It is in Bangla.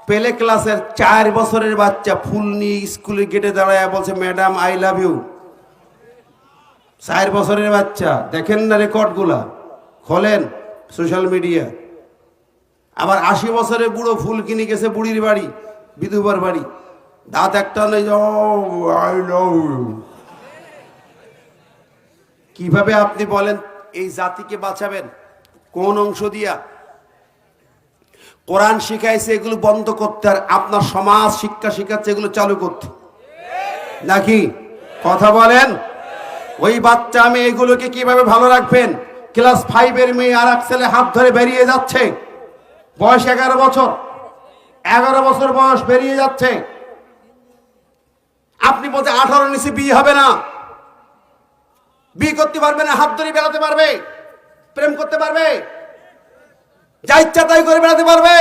পেলে ক্লাসের 4 বছরের বাচ্চা ফুল নিয়ে স্কুলের গেটে দাঁড়ায় বলছে ম্যাডাম আই লাভ ইউ। 4 বছরের বাচ্চা, দেখেন না রেকর্ডগুলা, খোলেন সোশ্যাল মিডিয়া। আবার 80 বছরের বুড়ো ফুল কিনে গেছে বুড়ির বাড়ি, বিধবার বাড়ি, দাঁত একটা নেই, আই লাভ ইউ। কিভাবে আপনি বলেন এই জাতিকে বাঁচাবেন? কোন অংশ দিয়া? কোরআন শিখাইছে এগুলো বন্ধ করতে, আর আপনার সমাজ শিক্ষা শিখাচ্ছে এগুলো চালু করতে, নাকি? কথা বলেন। ওই বাচ্চা মেয়ে এগুলোকে কিভাবে ভালো রাখবেন? ক্লাস 5-এর মেয়ে আর এক ছেলে হাত ধরে বেরিয়ে যাচ্ছে, বয়স 11 বছর, 11 বছর বয়স, বেরিয়ে যাচ্ছে। আপনি বলতে 18 নিচে বিয়ে হবে না, বিয়ে করতে পারবে না, হাত ধরে বেড়াতে পারবে, প্রেম করতে পারবে, যা ইচ্ছা তাই করে বেড়াতে পারবে।